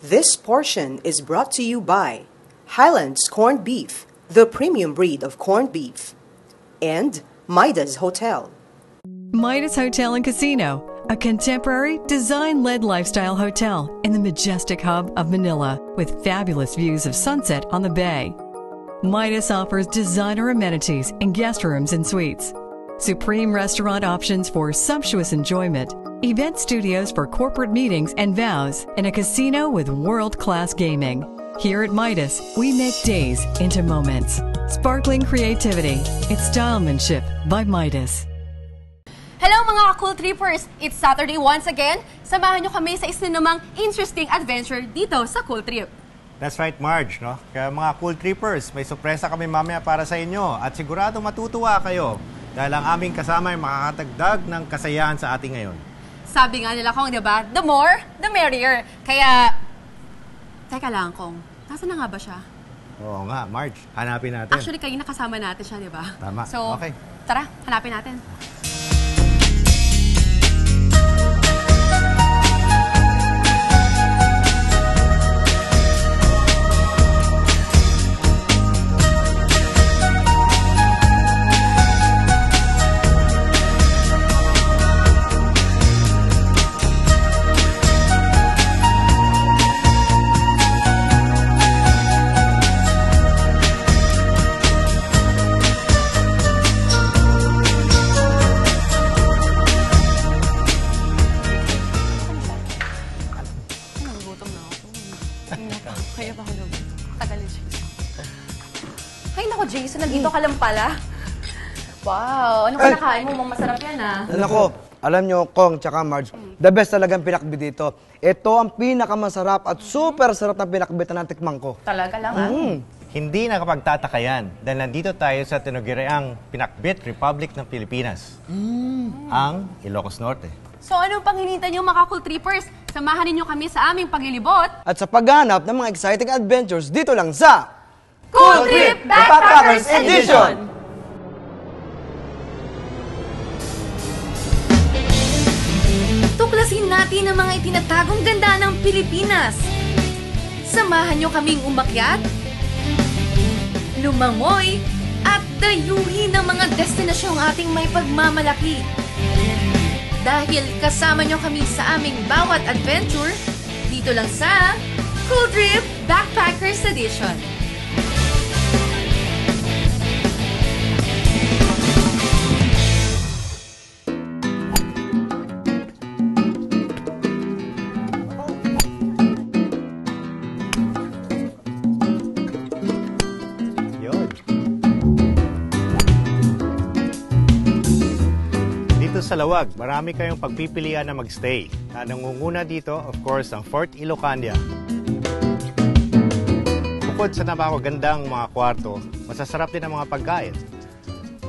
This portion is brought to you by Highlands Corned Beef, the premium breed of corned beef, and Midas Hotel. Midas Hotel and Casino, a contemporary, design-led lifestyle hotel in the majestic hub of Manila with fabulous views of sunset on the bay. Midas offers designer amenities in guest rooms and suites, supreme restaurant options for sumptuous enjoyment, event studios for corporate meetings and vows, and a casino with world-class gaming. Here at Midas, we make days into moments. Sparkling creativity, it's stylemanship by Midas. Hello mga Cool Trippers! It's Saturday once again. Samahan nyo kami sa isa namang interesting adventure dito sa Cool Trip. That's right, Marge, no? Kaya mga Cool Trippers, may sorpresa kami mamaya para sa inyo at sigurado matutuwa kayo dahil ang aming kasama ay makakatagdag ng kasayahan sa ating ngayon. Sabi nga nila Kong, di ba? The more, the merrier. Kaya, teka lang Kong, nasa na nga ba siya? Oo nga, Marge, hanapin natin. Actually, kayo nakasama natin siya, di ba? Tama, so, okay. Tara, hanapin natin. Ay, naku, Jason, nandito ka lang pala. Wow, ano kinakain mo? Masarap yan, ah. Nako, alam nyo, Kong tsaka Marge, the best talagang pinakbit dito. Ito ang pinakamasarap at super sarap na pinakbitan ng tikmang ko. Talaga lang, ah. Hindi nakapagtataka yan dahil nandito tayo sa tinaguriang Pinakbit Republic ng Pilipinas, ang Ilocos Norte. So ano pang hinihintay niyo mga Cool Trippers? Samahan ninyo kami sa aming paglilibot At sa paghanap ng mga exciting adventures dito lang sa Cool Trip Backpackers Edition! Tuklasin natin ang mga itinatagong ganda ng Pilipinas. Samahan nyo kaming umakyat, lumangoy, at dayuhin ang mga destinasyong ating may pagmamalaki. Dahil kasama nyo kami sa aming bawat adventure, dito lang sa Cool Trip Backpackers Edition. Sa Lawag, marami kayong pagpipilian na magstay. Na nangunguna dito, of course, ang Fort Ilocandia. Bukod sa napakagandang mga kwarto, masasarap din ang mga pagkain.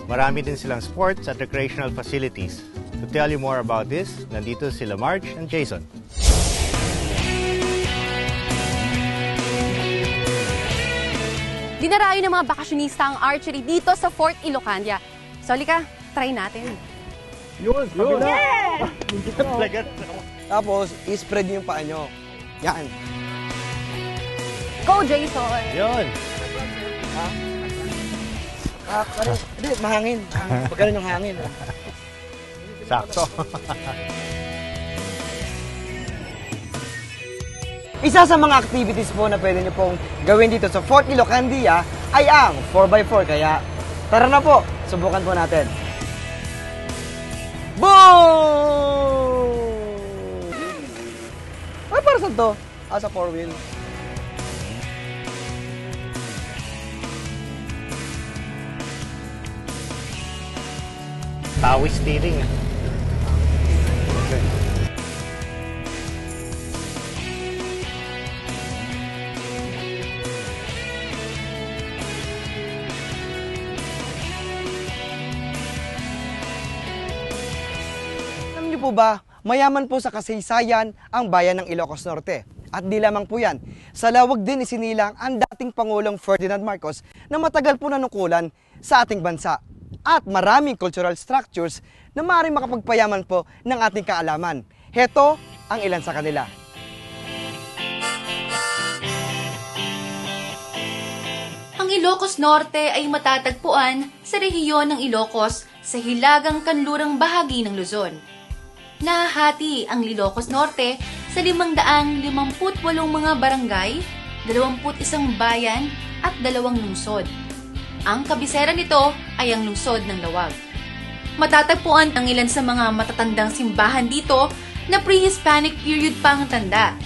Marami din silang sports at recreational facilities. To tell you more about this, nandito sila Marge and Jason. Dinarayo ng mga bakasyonista ang archery dito sa Fort Ilocandia. So, halika, try natin. Yun! Yeah! Tapos, i-spread nyo yung paa nyo. Yan. Go, Jason! Yun! Hindi, mahangin. Pagkaroon yung hangin. Sakto. Isa sa mga activities po na pwede nyo pong gawin dito sa Fort Ilocandia ay ang 4x4. Kaya, tara na po, subukan po natin. Boom! Ay, para saan to? Sa 4-wheel. Tawi steering. Po ba, mayaman po sa kasaysayan ang bayan ng Ilocos Norte. At di lamang po yan, sa Lawag din isinilang ang dating Pangulong Ferdinand Marcos na matagal po nanukulan sa ating bansa. At maraming cultural structures na maaaring makapagpayaman po ng ating kaalaman. Heto ang ilan sa kanila. Ilocos Norte ay matatagpuan sa rehiyon ng Ilocos sa hilagang kanlurang bahagi ng Luzon. Nahahati ang Ilocos Norte sa 558 mga barangay, 21 bayan at 2 lungsod. Ang kabisera nito ay ang lungsod ng Lawag. Matatagpuan ang ilan sa mga matatandang simbahan dito na pre-Hispanic period pang tanda.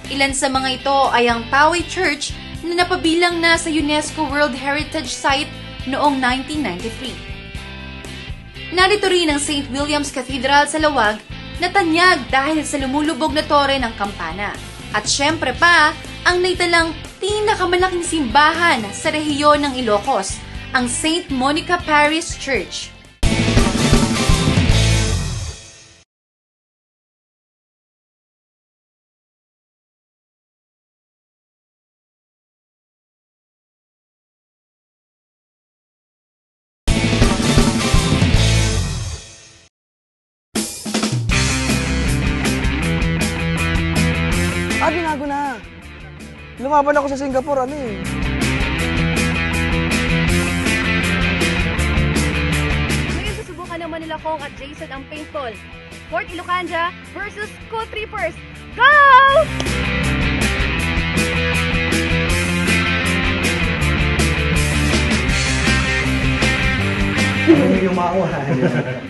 Ilan sa mga ito ay ang Poway Church na napabilang na sa UNESCO World Heritage Site noong 1993. Narito rin ang St. William's Cathedral sa Lawag na tanyag dahil sa lumulubog na tore ng kampana. At syempre pa, ang naitalang pinakamalaking simbahan sa rehiyon ng Ilocos, ang St. Monica Parish Church. Binago na. Lumaban ako sa Singapore, Ngayon susubukan ng Manila Kong at Jason ang paintball. Fort Ilocanda versus School Trippers. Go! Yung makuha.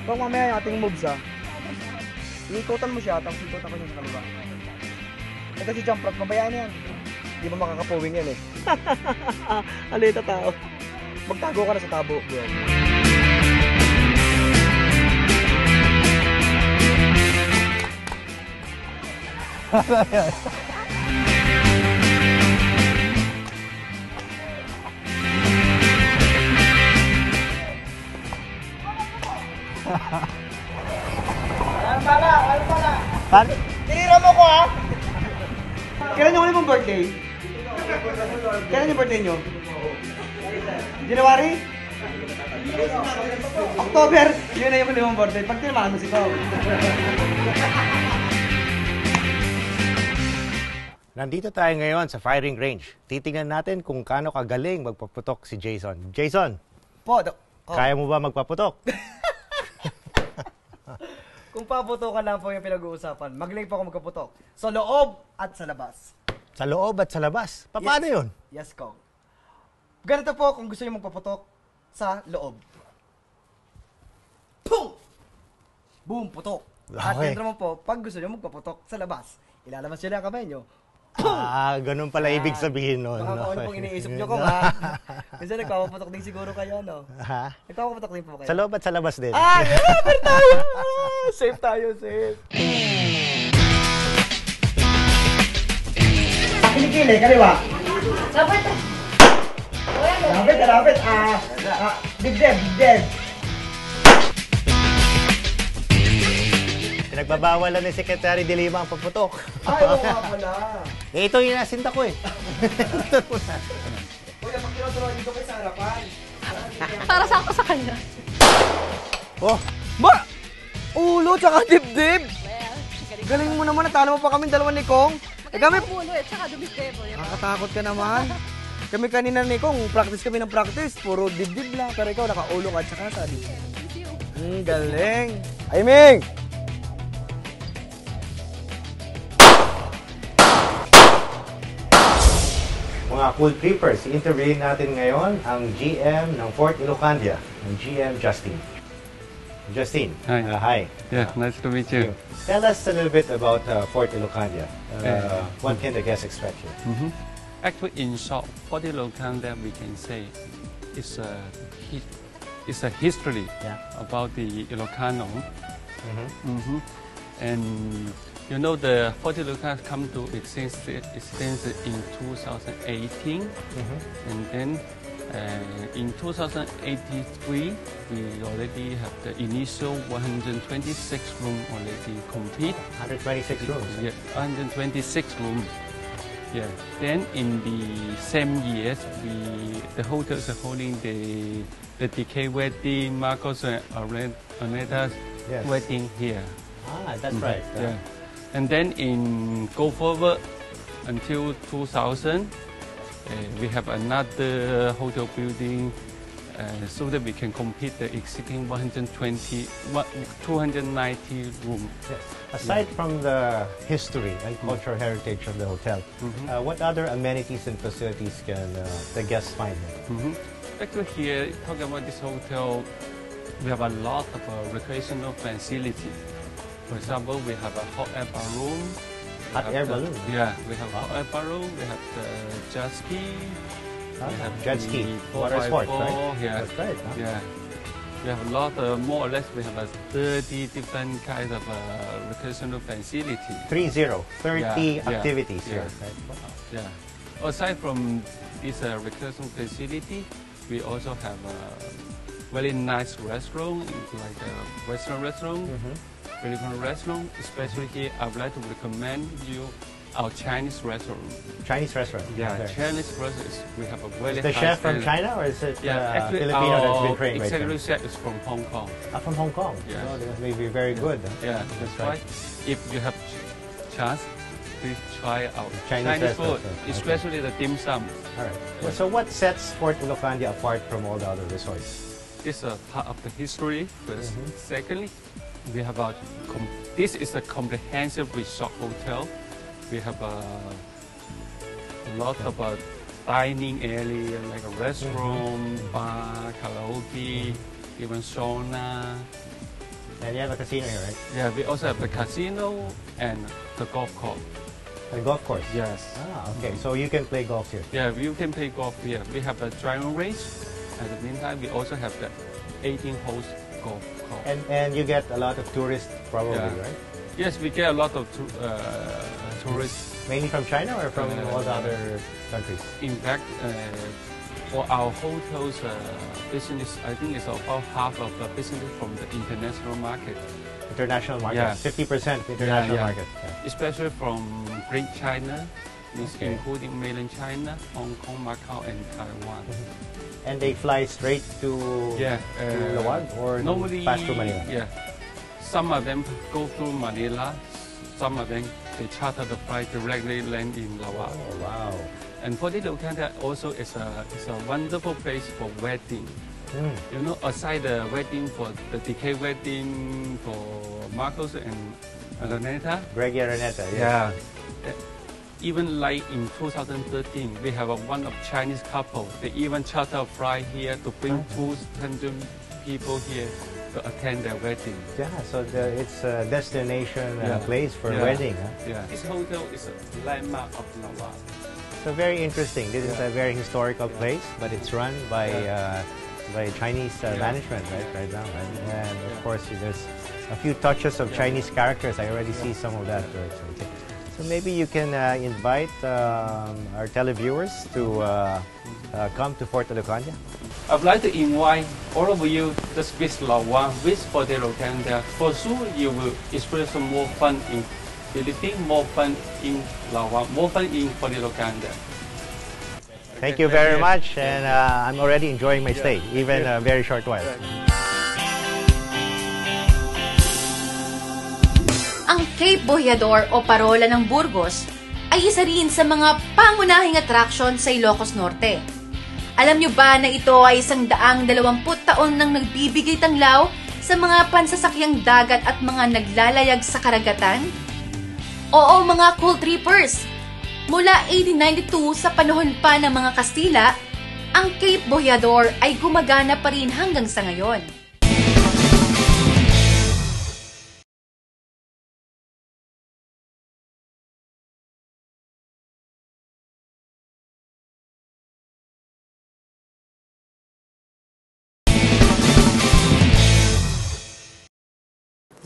Kung mamaya yung ating moves, ikutan mo siya, tapos ikutan ko siya sa kaliwa. Ito si jump rock, mabayaan yan. Hindi mo makakapowing yan eh. Alita tao. Magtago ka na sa tabo, bro. Paano? Tinira mo ko Kailan yung huli mong birthday? Kailan yung birthday nyo? January? October? Yun na yung huli mong birthday. Pag tinamaan mo si Pao. Nandito tayo ngayon sa firing range. Titingnan natin kung kaano kagaling magpaputok si Jason. Jason, kaya mo ba magpaputok? Kung paputokan lang po yung pinag-uusapan, magaling po ako magpaputok. Sa loob at sa labas. Sa loob at sa labas? Paano yun? Yes, Kong. Ganito po kung gusto niyo magpaputok sa loob. Boom! Boom, putok. At Okay. ganito naman po, pag gusto niyo magpaputok sa labas, ilalabas niyo lang ang kamay niyo. Ganun pala ibig sabihin nun. Baka kung ano pong iniisip niyo ko, ha? Kasi nagpapaputok din siguro kayo, no? Ha? Nagpapaputok din po kayo. Sa loob at sa labas din. Never tayo! Safe tayo, safe. Kilikili, kaliwa. Lapit. Big dead. Pinagbabawalan ni Secretary De Lima ang paputok. Ay, oo nga pala. Ito yung nasinta ko eh. Uy, pag tinutuloy dito kayo sa harapan. Para sakto sa kanya. Oh, Ba? Ulo tsaka dibdib. Galing mo naman, natalo mo pa kami dalawa ni Kong. Kami, Ulo eh, tsaka dumistebo. nakakatakot ka naman. Kami kanina ni Kong, practice kami ng practice. Puro dibdib lang. Pero ikaw, nakaulo ka tsaka sa dibdib. Galing. Aiming! mga cool creepers, i-interviewin natin ngayon ang GM ng Fort Ilocanda, ang GM Justin. Justin, Hi. Hi. Yeah, nice to meet you. Tell us a little bit about Fort Ilocanda. What can the guests expect here? Actually, in short, Fort Ilocanda, we can say, is a history about the Ilocano. And you know, the Fort Ilocanda come to existence in 2018, and then in 2083, we already have the initial 126 room already complete. 126 rooms. Yeah, 126 rooms. Yeah. Then in the same years, the hotels are holding the DK wedding, Marcos and Aneta's wedding here. That's right. Yeah. And then go forward until 2000, We have another hotel building so that we can complete the existing 290 room. Yes. Aside from the history and cultural heritage of the hotel, what other amenities and facilities can the guests find here? Actually here, talking about this hotel, we have a lot of recreational facilities. For example, we have a hot air balloon. Hot air balloon? Yeah, we have hot air balloon, we have the jet ski. We have jet ski, water sports, right? Yeah. That's right. Huh? Yeah. We have a lot, more or less, we have 30 different kinds of recreational facilities. 30 activities here. Yeah. Right? Wow. Yeah. Aside from this recreational facility, we also have a very nice restaurant, like a Western restaurant, Filipino restaurant. Especially here, I would like to recommend you our Chinese restaurant. Chinese restaurant. Yeah, Okay. Chinese restaurant. We have a very Is the high chef from standard. China or is it Actually, Filipino that's been our trained right executive there? chef is from Hong Kong. From Hong Kong. Yeah. Oh, that may be very good. Huh? Yeah, that's right. If you have chance, please try our Chinese food, restaurant, okay. especially the dim sum. All right. Well, so what sets Fort Ilocandia apart from all the other resorts? This is a part of the history. First. Secondly, we have this is a comprehensive resort hotel. We have a lot of dining area, like a restaurant, bar, karaoke, even sauna. And you have a casino here, right? Yeah, we also have the casino and the golf course. A golf course? Yes. Ah, okay. So you can play golf here. Yeah, you can play golf here. We have a driving range. At the meantime, we also have the 18-hole golf course. And you get a lot of tourists probably, Yeah. right? Yes, we get a lot of tourists. Mainly from China or from all the other countries? In fact, for our hotels business, I think it's about half of the business from the international market. International market? Yeah. 50% international Yeah. market? Yeah. Especially from Great China, Okay. including mainland China, Hong Kong, Macau, and Taiwan. And they fly straight to Lawag or normally pass through Manila? Yeah, some of them go through Manila. Some of them they charter the flight directly land in Lawag. Oh, wow. And Fort Ilocandia also is a wonderful place for wedding. You know, aside the wedding for the DK wedding for Marcos and Araneta. Greg Araneta, yes. Yeah. Even like in 2013, we have one of Chinese couple. They even charter a flight here to bring 200 people here to attend their wedding. Yeah, so it's a destination Yeah. place for Yeah. wedding. Huh? Yeah. This hotel is a landmark of Lawag. So very interesting. This is a very historical place, but it's run by Chinese management right now. Right? And of course, there's a few touches of Chinese characters. I already see some of that. So maybe you can invite our televiewers to come to Fort Ilocandia. I'd like to invite all of you to visit Lawag, visit Fort Ilocandia. For sure, you will experience some more fun in Philippines, more fun in Lawag, more fun in Fort Ilocandia. Thank you very much, and I'm already enjoying my stay, even a very short while. Ang Cape Boyador o Parola ng Burgos ay isa rin sa mga pangunahing atraksyon sa Ilocos Norte. Alam nyo ba na ito ay 120 taon nang nagbibigay tanglaw sa mga pansasakyang dagat at mga naglalayag sa karagatan? Oo, mga cool trippers! Mula 1892 sa panahon pa ng mga Kastila, ang Cape Boyador ay gumagana pa rin hanggang sa ngayon.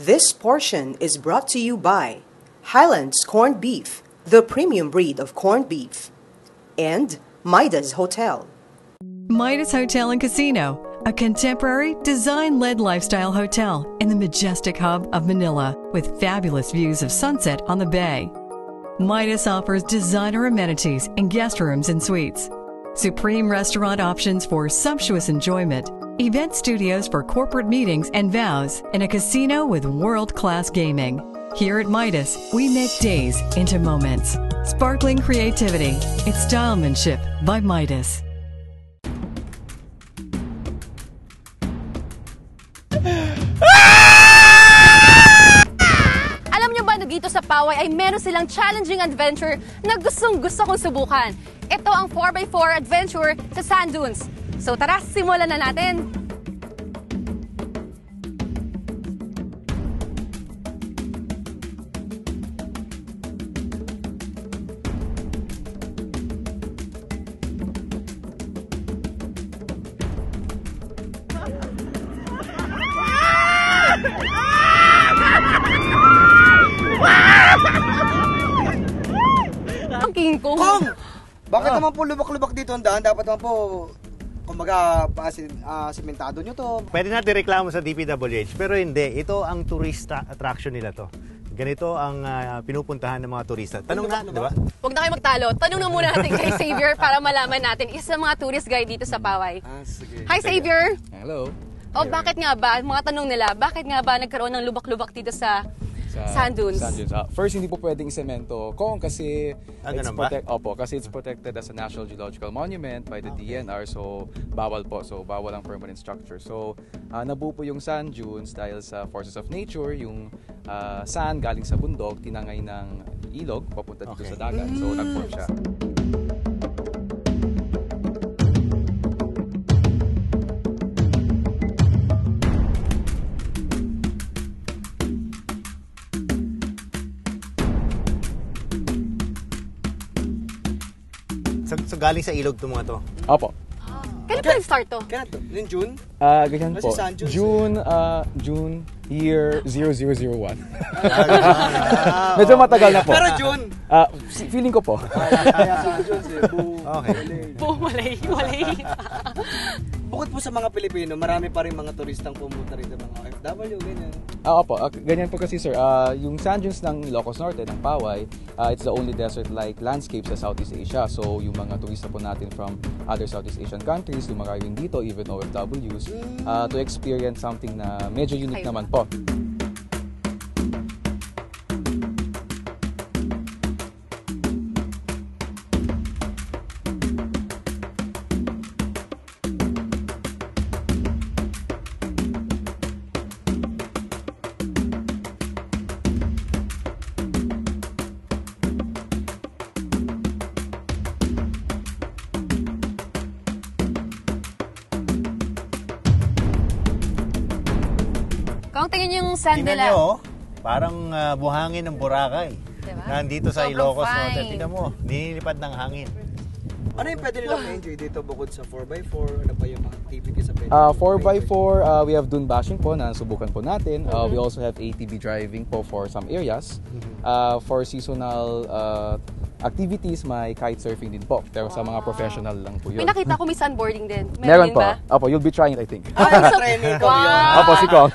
This portion is brought to you by Highlands Corned Beef, the premium breed of corned beef, and Midas Hotel. Midas Hotel and Casino, a contemporary, design-led lifestyle hotel in the majestic hub of Manila with fabulous views of sunset on the bay. Midas offers designer amenities and guest rooms and suites, supreme restaurant options for sumptuous enjoyment, event studios for corporate meetings and vows, and a casino with world-class gaming. Here at Midas, we make days into moments. Sparkling creativity. It's stylemanship by Midas. Alam nyo ba na dito sa Poway ay meron silang challenging adventure na gustong-gusto kong subukan? Ito ang 4x4 adventure sa sand dunes. So tara, simulan na natin! Ang King Kong! Kong! Bakit naman po lubak-lubak dito ang daan? Dapat naman po, kumbaga, simentado nyo to. Pwede natin reklamo sa DPWH, pero hindi. Ito ang tourist attraction nila to. Ganito ang pinupuntahan ng mga turista. Tanong na, di ba? Huwag na kayo magtalo. Tanong na muna natin kay Xavier para malaman natin. Isa sa mga tourist guide dito sa Poway. Sige. Hi, Xavier! Hello. O bakit nga ba, mga tanong nila, bakit nga ba nagkaroon ng lubak-lubak dito sa sand dunes? Sand dunes. First, hindi po pwedeng isemento kung kasi ganun ba? kasi it's protected as a National Geological Monument by the DNR, so bawal po. So bawal ang permanent structure. So nabuo po yung sand dunes dahil sa forces of nature, yung sand galing sa bundok, tinangay ng ilog papunta dito sa dagat. So nag-form siya. So galing sa ilog itong mga to. Opo. Kailan pa nag-start to? Kaya to? Yung June? Ganyan Kasi po. sand dunes, June, year 0001. Medyo matagal na po. Pero June! Feeling ko po. Kaya sand dunes eh. Okay. Walay. Bukod po sa mga Pilipino, marami pa rin mga turistang pumunta rin, mga OFW, ganyan. Opo, ganyan po kasi sir, yung sand dunes ng Ilocos Norte, ng Poway, it's the only desert-like landscape sa Southeast Asia. So yung mga turista po natin from other Southeast Asian countries, lumarating dito, even OFWs, to experience something na medyo unique naman po. Kung tingin yung sand Tingnan nila. nyo, parang buhangin ng Boracay. Diba? Nandito sa Sobrang Ilocos fine. Norte. Tingnan mo, nililipad ng hangin. Ano yung pwede nilang enjoy dito bukod sa 4x4? Ano pa yung mga activities sa pwede? 4x4, we have dune bashing po na nasubukan po natin. We also have ATV driving po for some areas. For seasonal activities, may kite surfing din po. Pero sa mga professional lang po yun. May nakita ko may sandboarding din. Meron din po. ba? Opo, you'll be trying it, I think. Training ko yun. Opo, si Kong.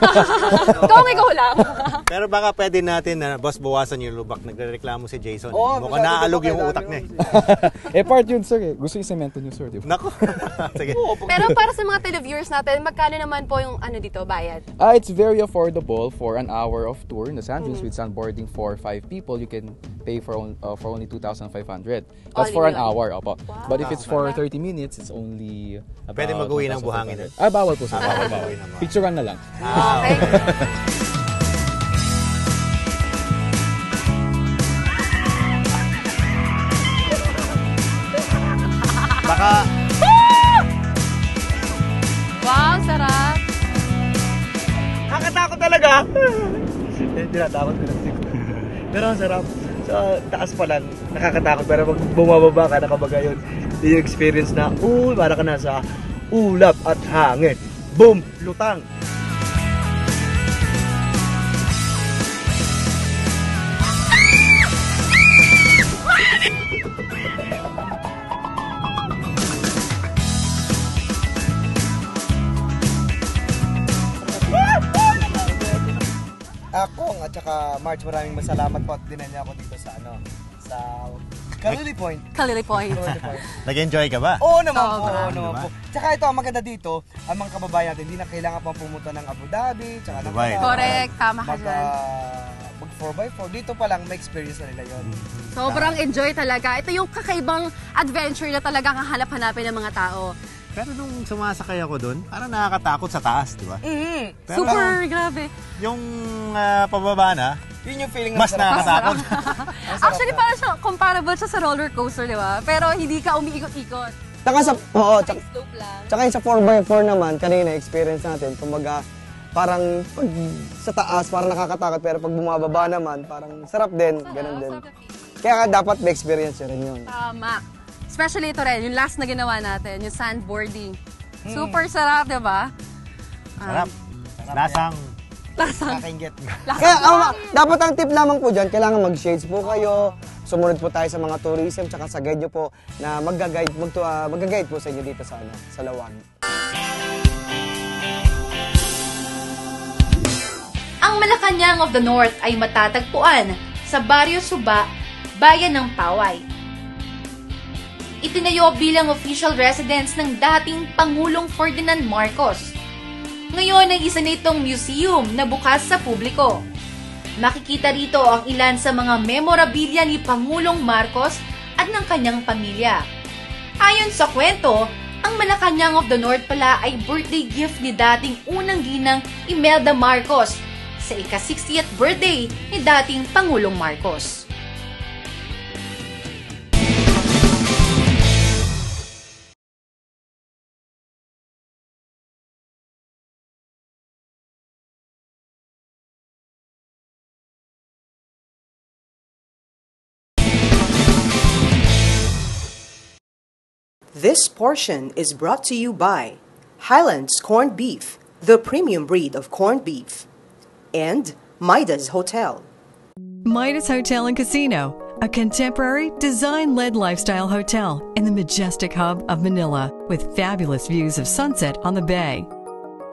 Kung ikaw lang. Pero baka pwede natin na boss bawasan yung lubak. Nagrereklamo si Jason. Oo, Mukhang naalog yung masyado utak po, niya. Part yun, sir. Gusto yung semento nyo, sir. Diba? Nako. Sige. Pero para sa mga televiewers natin, magkano naman po yung ano dito, bayad? It's very affordable for an hour of tour in the sand dunes with sandboarding for 5 people. You can pay for only 2,500. That's for an hour, opo. But if it's for 30 minutes, it's only about Pwede mag-uwi ng buhangin. bawal po, sir. Bawal. Picturean na lang. Okay. Baka Wow, sarap. Nakatakot talaga! Tinatakot ko lang siguro. Pero ang sarap. Sa taas pa lang, nakakatakot. Pero pag bumababa ka, nakabaga yun. Yung experience na, para ka nasa ulap at hangin. Boom! Lutang! Akong at saka March, maraming masalamat po at dinan niya ako dito sa sa Kalili Point. Kalili Point. nag-enjoy ka ba? Oo naman po, Sobra. oo naman po. Tsaka ito, ang maganda dito, ang mga kababayan natin, hindi na kailangan pang pumunta ng Abu Dhabi, tsaka ng Dubai. Correct, tama ka dyan. 4x4, dito pa lang may experience na nila yun. Sobrang enjoy talaga. Ito yung kakaibang adventure na talagang hahanap-hanapin ng mga tao. Pero nung sumasakay ako doon, parang nakakatakot sa taas, di ba? Pero Super grabe. yung pababa na, Yun yung feeling mas nakakatakot. Actually, parang siya, comparable siya sa roller coaster, di ba? Pero hindi ka umiikot-ikot. Tsaka sa, Slope lang. tsaka yung sa 4x4 naman, kanina experience natin, kumbaga, parang pag sa taas, parang nakakatakot, pero pag bumababa naman, parang sarap din, ganun din. Kaya dapat may experience rin yun. Tama. Especially ito rin, yung last na ginawa natin, yung sandboarding. Super sarap, di ba? Sarap. Lasang. Kakaingit. Kaya dapat ang tip lamang po dyan, kailangan mag-shades po kayo, sumunod po tayo sa mga tourism, tsaka sa guide nyo po na mag-guide po sa inyo dito sa Lawag. Ang Malacanang of the North ay matatagpuan sa Barrio Suba, Bayan ng Paway. Itinayo bilang official residence ng dating Pangulong Ferdinand Marcos. Ngayon ay isa na itong museum na bukas sa publiko. Makikita rito ang ilan sa mga memorabilia ni Pangulong Marcos at ng kanyang pamilya. Ayon sa kwento, ang Malacanang of the North pala ay birthday gift ni dating unang ginang Imelda Marcos sa ika-60th birthday ni dating Pangulong Marcos. This portion is brought to you by Highlands Corned Beef, the premium breed of corned beef, and Midas Hotel. Midas Hotel and Casino, a contemporary, design-led lifestyle hotel in the majestic hub of Manila with fabulous views of sunset on the bay.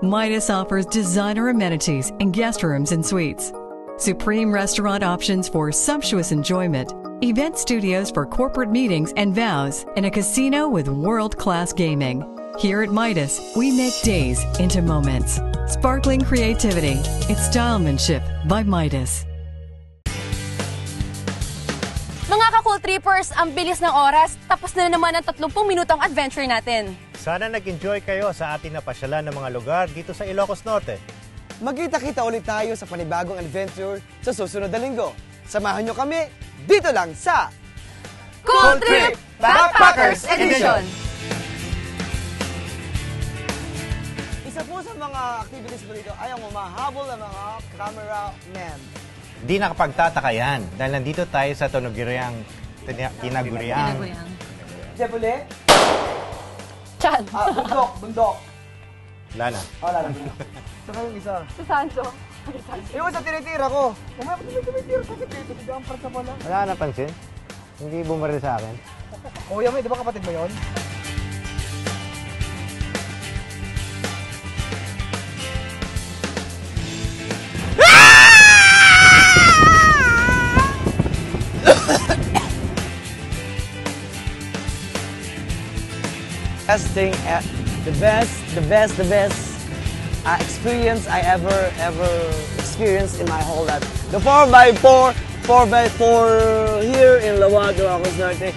Midas offers designer amenities and guest rooms and suites, supreme restaurant options for sumptuous enjoyment, event studios for corporate meetings and vows, and a casino with world-class gaming. Here at Midas, we make days into moments. Sparkling creativity. It's stylemanship by Midas. Mga ka-cool trippers, ang bilis ng oras. Tapos na naman ang 30 minutong adventure natin. Sana nag-enjoy kayo sa ating napasyalan ng mga lugar dito sa Ilocos Norte. Magkita-kita ulit tayo sa panibagong adventure sa susunod na linggo. Samahan nyo kami dito lang sa Cool Trip Backpackers Edition! Isa po sa mga activities po dito ay ang umahabol ng mga cameraman. Di nakapagtataka yan dahil nandito tayo sa Tinaguriang. Jepule? Chan. Bundok. Wala na. Wala lang. Saka yung isa. Si Sancho. Yung sa tinitira ko. Kumaya pa tumitira sa dito. Tigampar ka pala. Wala ka napansin? Hindi bumaril sa akin. Kuya mo, di ba kapatid mo yun? The best experience I ever experienced in my whole life. The 4x4 here in Lawag, Ilocos Norte.